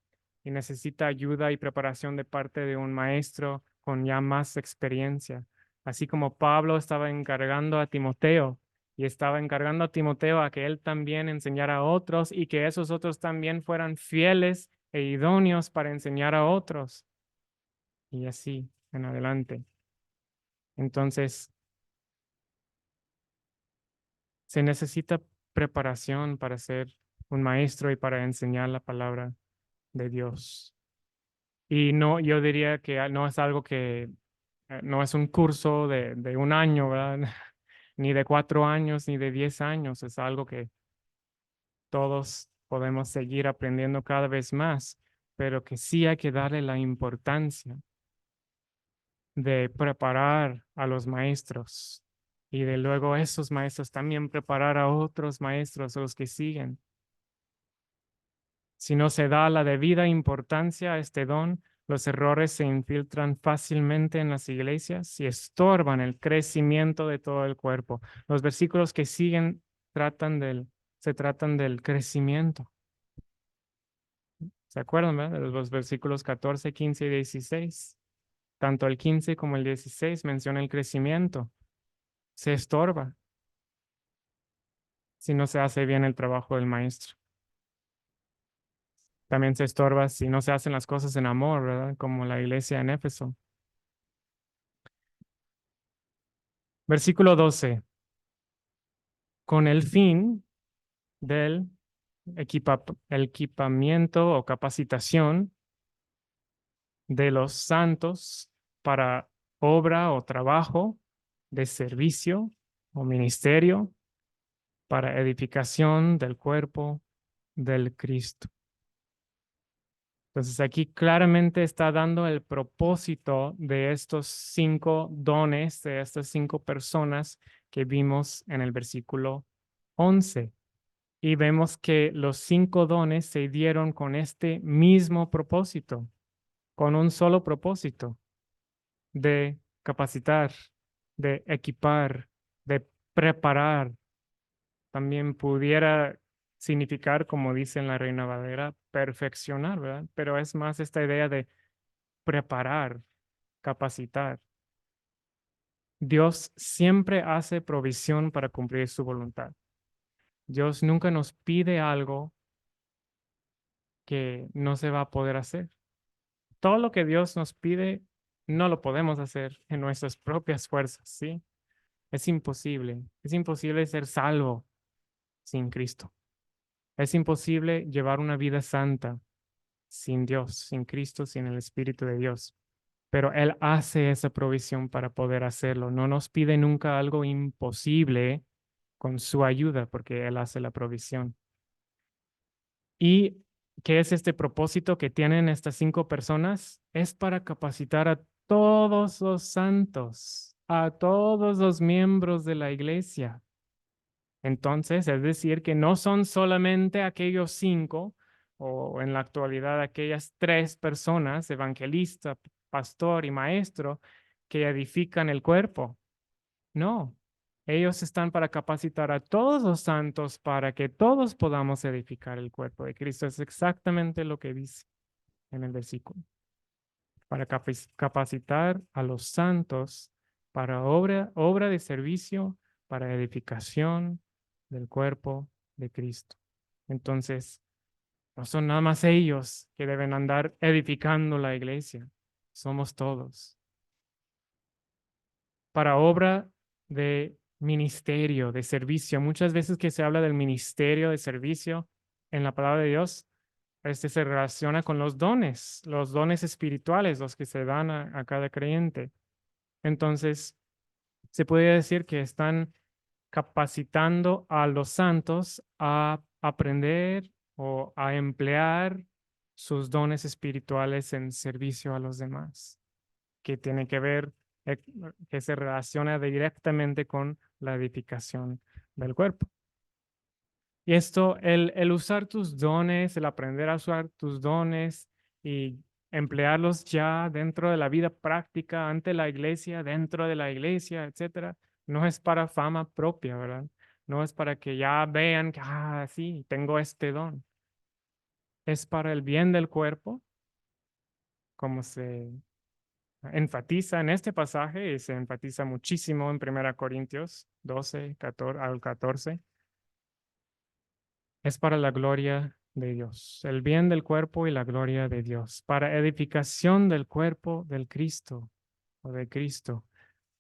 y necesita ayuda y preparación de parte de un maestro con ya más experiencia. Así como Pablo estaba encargando a Timoteo y estaba encargando a Timoteo a que él también enseñara a otros y que esos otros también fueran fieles e idóneos para enseñar a otros. Y así en adelante. Entonces, se necesita preparación para ser un maestro y para enseñar la palabra de Dios. Y no, yo diría que no es algo que, no es un curso de un año, ¿verdad? Ni de 4 años, ni de 10 años. Es algo que todos podemos seguir aprendiendo cada vez más, pero que sí hay que darle la importancia de preparar a los maestros y de luego esos maestros también preparar a otros maestros, a los que siguen. Si no se da la debida importancia a este don, los errores se infiltran fácilmente en las iglesias y estorban el crecimiento de todo el cuerpo. Los versículos que siguen se tratan del crecimiento. ¿Se acuerdan, verdad? De los versículos 14, 15 y 16. Tanto el 15 como el 16 menciona el crecimiento. Se estorba si no se hace bien el trabajo del maestro. También se estorba si no se hacen las cosas en amor, ¿verdad? Como la iglesia en Éfeso. Versículo 12. Con el fin del el equipamiento o capacitación de los santos para obra o trabajo de servicio o ministerio para edificación del cuerpo del Cristo. Entonces aquí claramente está dando el propósito de estos 5 dones, de estas 5 personas que vimos en el versículo 11. Y vemos que los 5 dones se dieron con este mismo propósito, con un solo propósito de capacitar, de equipar, de preparar. También pudiera significar, como dice en la Reina Valera, perfeccionar, ¿verdad? Pero es más esta idea de preparar, capacitar. Dios siempre hace provisión para cumplir su voluntad. Dios nunca nos pide algo que no se va a poder hacer. Todo lo que Dios nos pide, no lo podemos hacer en nuestras propias fuerzas, ¿sí? Es imposible. Es imposible ser salvo sin Cristo. Es imposible llevar una vida santa sin Dios, sin Cristo, sin el Espíritu de Dios. Pero Él hace esa provisión para poder hacerlo. No nos pide nunca algo imposible con su ayuda, porque Él hace la provisión. ¿Y qué es este propósito que tienen estas 5 personas? Es para capacitar a todos los santos, a todos los miembros de la iglesia. Entonces, es decir, que no son solamente aquellos 5 o en la actualidad aquellas 3 personas, evangelista, pastor y maestro, que edifican el cuerpo. No, ellos están para capacitar a todos los santos para que todos podamos edificar el cuerpo de Cristo. Es exactamente lo que dice en el versículo. Para capacitar a los santos para obra de servicio, para edificación del cuerpo de Cristo. Entonces, no son nada más ellos que deben andar edificando la iglesia, somos todos. Para obra de ministerio, de servicio. Muchas veces que se habla del ministerio de servicio en la palabra de Dios, este se relaciona con los dones espirituales, los que se dan a cada creyente. Entonces, se puede decir que están capacitando a los santos a aprender o a emplear sus dones espirituales en servicio a los demás, que tiene que ver, eh, que se relaciona directamente con la edificación del cuerpo. Y esto, el usar tus dones, el aprender a usar tus dones y emplearlos ya dentro de la vida práctica, ante la iglesia, dentro de la iglesia, etcétera, no es para fama propia, ¿verdad? No es para que ya vean que, sí, tengo este don. Es para el bien del cuerpo, como se enfatiza en este pasaje y se enfatiza muchísimo en 1 Corintios 12, 14, al 14, es para la gloria de Dios, el bien del cuerpo y la gloria de Dios, para edificación del cuerpo del Cristo o de Cristo.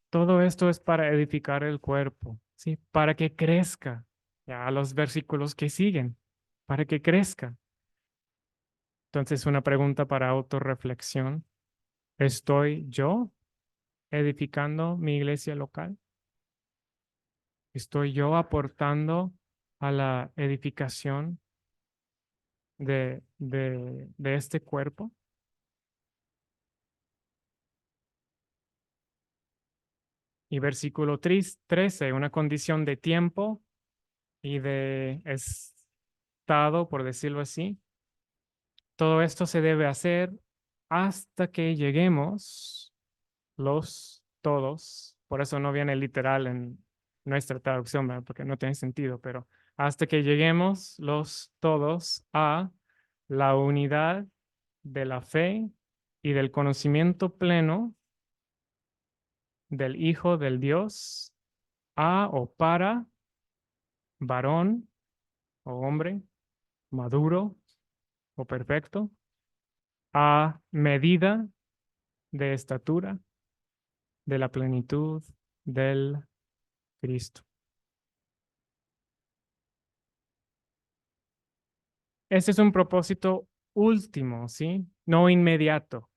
Todo esto es para edificar el cuerpo, ¿sí? Para que crezca. Ya los versículos que siguen, para que crezca. Entonces, una pregunta para autorreflexión. ¿Estoy yo edificando mi iglesia local? ¿Estoy yo aportando a la edificación de este cuerpo? Y versículo 13, una condición de tiempo y de estado, por decirlo así. Todo esto se debe hacer hasta que lleguemos los todos. Por eso no viene literal en nuestra traducción, ¿verdad? Porque no tiene sentido, pero hasta que lleguemos los todos a la unidad de la fe y del conocimiento pleno del Hijo del Dios, a o para varón o hombre maduro o perfecto, a medida de estatura de la plenitud del Cristo. Este es un propósito último, ¿sí? No inmediato.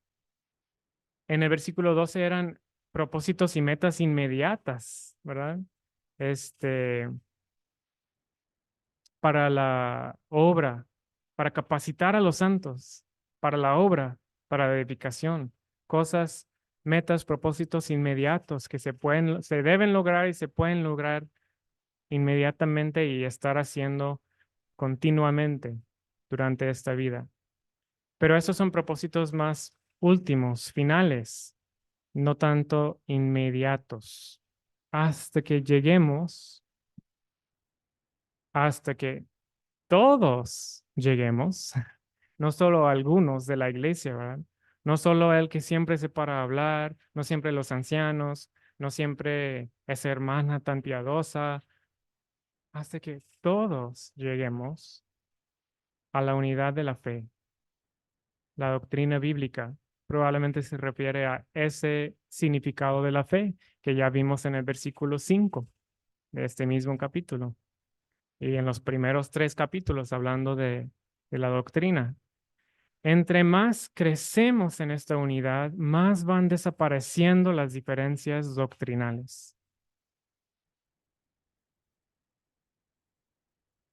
En el versículo 12 eran propósitos y metas inmediatas, ¿verdad? Este, para la obra, para capacitar a los santos, para la obra, para la edificación, cosas, metas, propósitos inmediatos que se deben lograr y se pueden lograr inmediatamente y estar haciendo continuamente durante esta vida. Pero esos son propósitos más últimos, finales, no tanto inmediatos, hasta que lleguemos, hasta que todos lleguemos, no solo algunos de la iglesia, ¿verdad? No solo el que siempre se para a hablar, no siempre los ancianos, no siempre esa hermana tan piadosa, hasta que todos lleguemos a la unidad de la fe. La doctrina bíblica probablemente se refiere a ese significado de la fe que ya vimos en el versículo 5 de este mismo capítulo y en los primeros 3 capítulos hablando de la doctrina. Entre más crecemos en esta unidad, más van desapareciendo las diferencias doctrinales.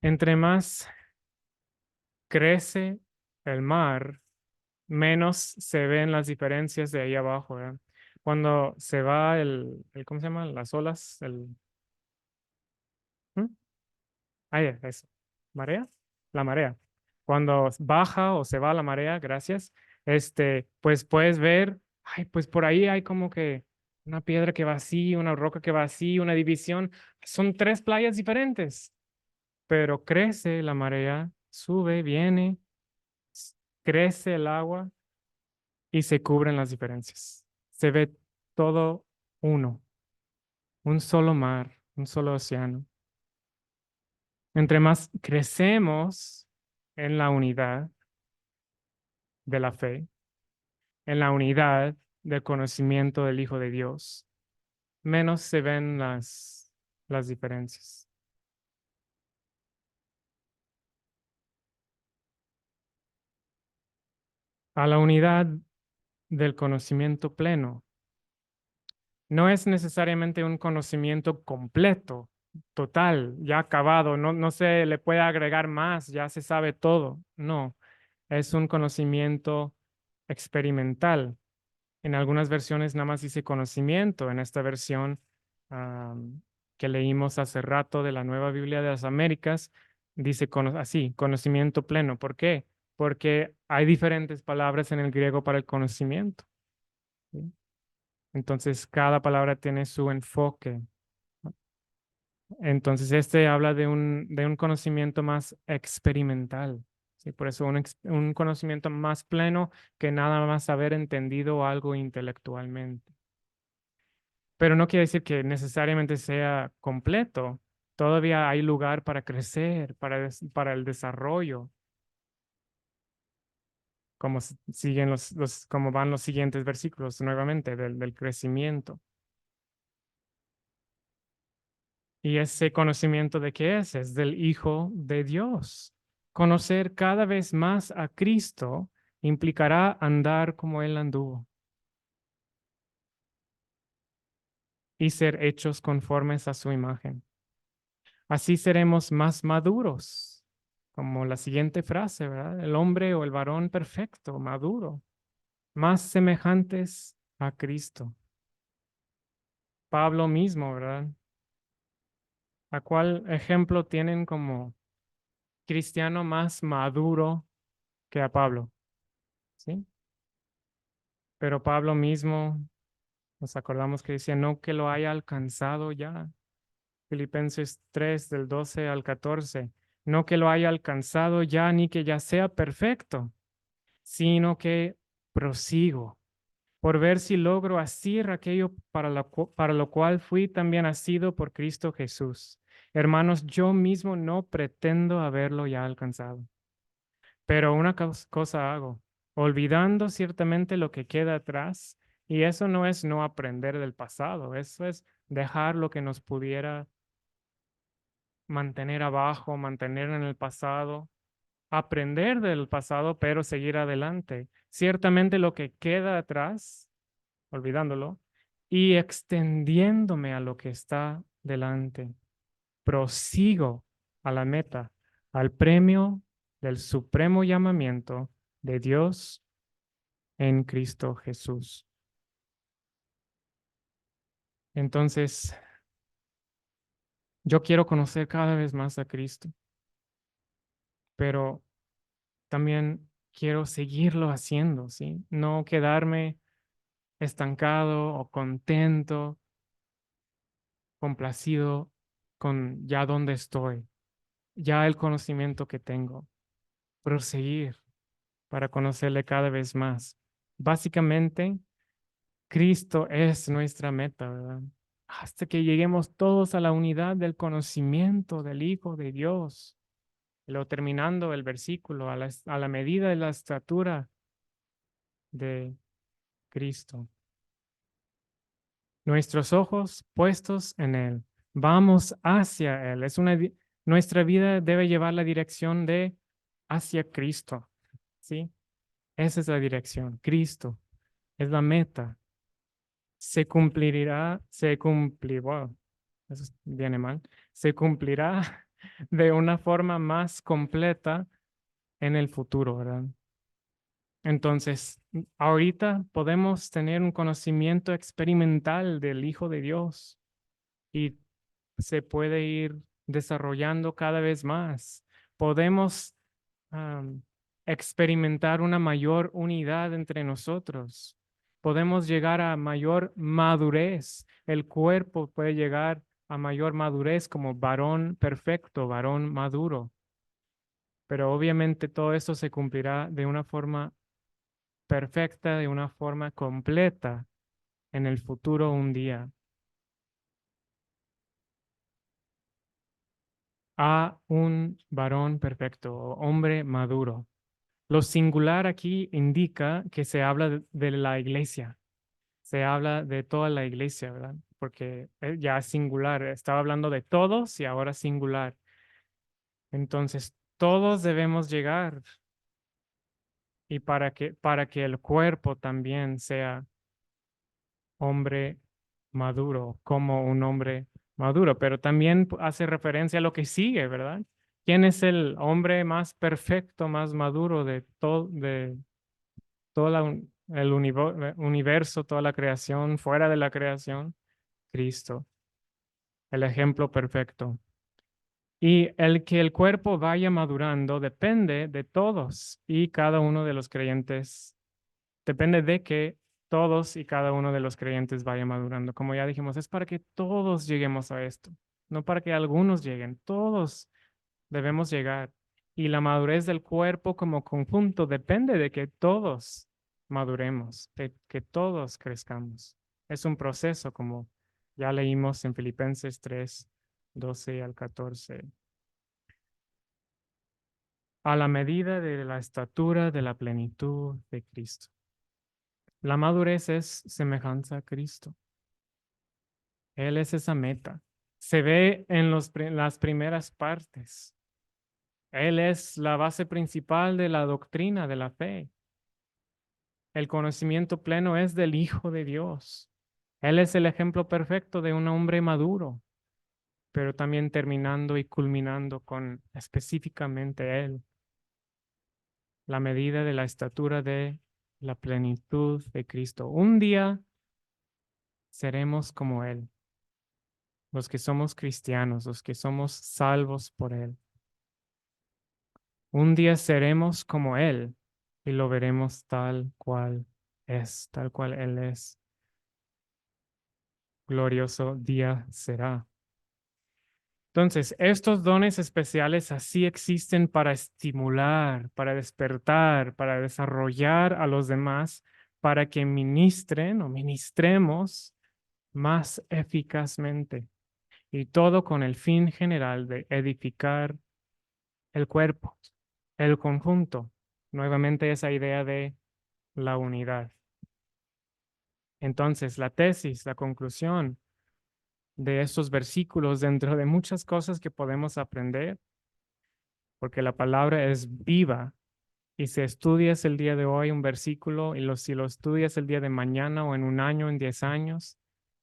Entre más crece el mar, menos se ven las diferencias de ahí abajo, ¿verdad? Cuando se va ¿cómo se llama? Las olas, ¿hmm? Eso. ¿Marea? La marea. Cuando baja o se va la marea, gracias, pues puedes ver, ay, pues por ahí hay como que una piedra que va así, una roca que va así, una división. Son 3 playas diferentes, pero crece la marea, sube, viene, crece el agua y se cubren las diferencias. Se ve todo uno, un solo mar, un solo océano. Entre más crecemos en la unidad de la fe, en la unidad del conocimiento del Hijo de Dios, menos se ven las diferencias. A la unidad del conocimiento pleno. No es necesariamente un conocimiento completo, total, ya acabado, no se le puede agregar más, ya se sabe todo. No, es un conocimiento experimental. En algunas versiones nada más dice conocimiento. En esta versión que leímos hace rato de la Nueva Biblia de las Américas, dice así, conocimiento pleno. ¿Por qué? Porque hay diferentes palabras en el griego para el conocimiento, ¿sí? Entonces, cada palabra tiene su enfoque. Entonces, este habla de un conocimiento más experimental, ¿sí? Por eso un conocimiento más pleno que nada más haber entendido algo intelectualmente. Pero no quiere decir que necesariamente sea completo. Todavía hay lugar para crecer, para el desarrollo, como siguen como van los siguientes versículos nuevamente del crecimiento. ¿Y ese conocimiento de qué es? Es del Hijo de Dios. Conocer cada vez más a Cristo implicará andar como Él anduvo y ser hechos conformes a su imagen. Así seremos más maduros, como la siguiente frase, ¿verdad? El hombre o el varón perfecto, maduro, más semejantes a Cristo. Pablo mismo, ¿verdad? ¿A cuál ejemplo tienen como cristiano más maduro que a Pablo? ¿Sí? Pero Pablo mismo, nos acordamos que decía, no que lo haya alcanzado ya. Filipenses 3, del 12 al 14. No que lo haya alcanzado ya, ni que ya sea perfecto, sino que prosigo por ver si logro asir aquello para lo cual fui también asido por Cristo Jesús. Hermanos, yo mismo no pretendo haberlo ya alcanzado, pero una cosa hago, olvidando ciertamente lo que queda atrás, y eso no es no aprender del pasado, eso es dejar lo que nos pudiera mantener abajo, mantener en el pasado, aprender del pasado, pero seguir adelante. Ciertamente lo que queda atrás, olvidándolo, y extendiéndome a lo que está delante. Prosigo a la meta, al premio del supremo llamamiento de Dios en Cristo Jesús. Entonces, yo quiero conocer cada vez más a Cristo, pero también quiero seguirlo haciendo, ¿sí? No quedarme estancado o contento, complacido con ya donde estoy, ya el conocimiento que tengo, proseguir para conocerle cada vez más. Básicamente, Cristo es nuestra meta, ¿verdad? Hasta que lleguemos todos a la unidad del conocimiento del Hijo de Dios. Luego terminando el versículo, a la medida de la estatura de Cristo. Nuestros ojos puestos en Él. Vamos hacia Él. Nuestra vida debe llevar la dirección de hacia Cristo. ¿Sí? Esa es la dirección. Cristo es la meta. Bueno, eso viene mal. Se cumplirá de una forma más completa en el futuro, ¿verdad? Entonces, ahorita podemos tener un conocimiento experimental del Hijo de Dios y se puede ir desarrollando cada vez más. Podemos experimentar una mayor unidad entre nosotros. Podemos llegar a mayor madurez. El cuerpo puede llegar a mayor madurez como varón perfecto, varón maduro. Pero obviamente todo esto se cumplirá de una forma perfecta, de una forma completa en el futuro un día. A un varón perfecto, o hombre maduro. Lo singular aquí indica que se habla de la iglesia, se habla de toda la iglesia, ¿verdad? Porque ya es singular, estaba hablando de todos y ahora singular. Entonces, todos debemos llegar y para que el cuerpo también sea hombre maduro, como un hombre maduro, pero también hace referencia a lo que sigue, ¿verdad? ¿Quién es el hombre más perfecto, más maduro de todo el universo, toda la creación, fuera de la creación? Cristo, el ejemplo perfecto. Y el que el cuerpo vaya madurando depende de todos y cada uno de los creyentes. Depende de que todos y cada uno de los creyentes vaya madurando. Como ya dijimos, es para que todos lleguemos a esto, no para que algunos lleguen, todos debemos llegar. Y la madurez del cuerpo como conjunto depende de que todos maduremos, de que todos crezcamos. Es un proceso, como ya leímos en Filipenses 3, 12 al 14. A la medida de la estatura de la plenitud de Cristo. La madurez es semejanza a Cristo. Él es esa meta. Se ve en las primeras partes. Él es la base principal de la doctrina de la fe. El conocimiento pleno es del Hijo de Dios. Él es el ejemplo perfecto de un hombre maduro, pero también terminando y culminando con específicamente Él, la medida de la estatura de la plenitud de Cristo. Un día seremos como Él, los que somos cristianos, los que somos salvos por Él. Un día seremos como Él y lo veremos tal cual es, tal cual Él es. Glorioso día será. Entonces, estos dones especiales así existen para estimular, para despertar, para desarrollar a los demás, para que ministren o ministremos más eficazmente. Y todo con el fin general de edificar el cuerpo, el conjunto. Nuevamente esa idea de la unidad. Entonces, la tesis, la conclusión de estos versículos, dentro de muchas cosas que podemos aprender, porque la palabra es viva. Y si estudias el día de hoy un versículo si lo estudias el día de mañana o en un año, en 10 años,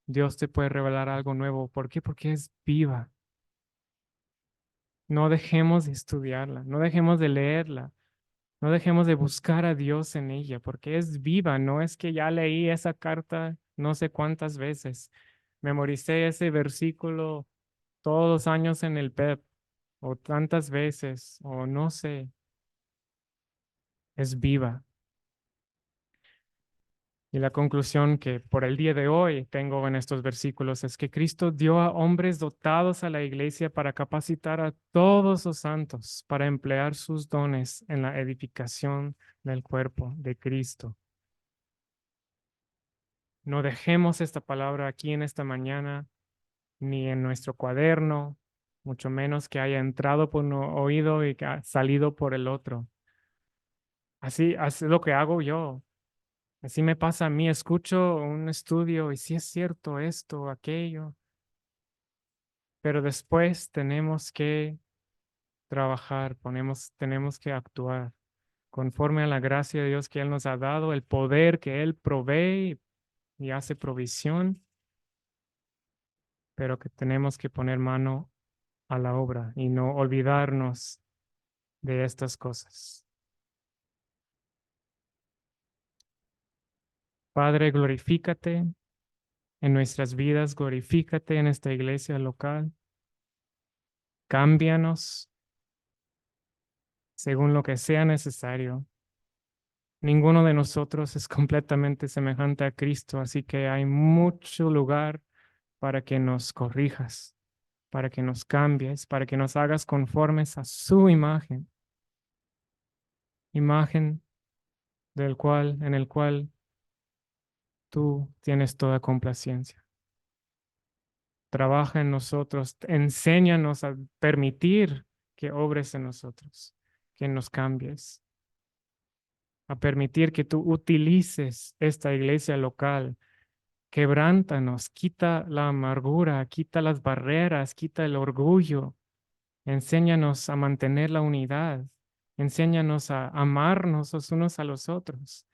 Dios te puede revelar algo nuevo. ¿Por qué? Porque es viva. No dejemos de estudiarla, no dejemos de leerla, no dejemos de buscar a Dios en ella, porque es viva. No es que ya leí esa carta no sé cuántas veces, memoricé ese versículo todos los años en el PEP, o tantas veces, o no sé, es viva. Y la conclusión que por el día de hoy tengo en estos versículos es que Cristo dio a hombres dotados a la iglesia para capacitar a todos los santos, para emplear sus dones en la edificación del cuerpo de Cristo. No dejemos esta palabra aquí en esta mañana, ni en nuestro cuaderno, mucho menos que haya entrado por un oído y que ha salido por el otro. Así es lo que hago yo. Así me pasa a mí, escucho un estudio y sí es cierto esto, aquello, pero después tenemos que trabajar, tenemos que actuar conforme a la gracia de Dios que Él nos ha dado, el poder que Él provee y hace provisión, pero que tenemos que poner mano a la obra y no olvidarnos de estas cosas. Padre, glorifícate en nuestras vidas, glorifícate en esta iglesia local, cámbianos según lo que sea necesario. Ninguno de nosotros es completamente semejante a Cristo, así que hay mucho lugar para que nos corrijas, para que nos cambies, para que nos hagas conformes a su imagen, imagen en el cual tú tienes toda complacencia. Trabaja en nosotros, enséñanos a permitir que obres en nosotros, que nos cambies, a permitir que tú utilices esta iglesia local. Quebrántanos, quita la amargura, quita las barreras, quita el orgullo. Enséñanos a mantener la unidad. Enséñanos a amarnos los unos a los otros.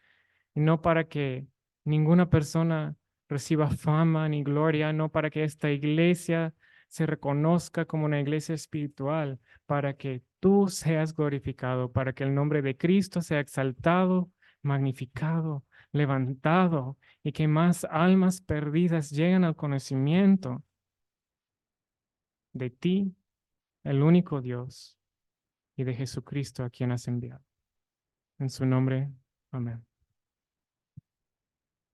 Y no para que ninguna persona reciba fama ni gloria, no para que esta iglesia se reconozca como una iglesia espiritual, para que tú seas glorificado, para que el nombre de Cristo sea exaltado, magnificado, levantado y que más almas perdidas lleguen al conocimiento de ti, el único Dios, y de Jesucristo a quien has enviado. En su nombre, amén.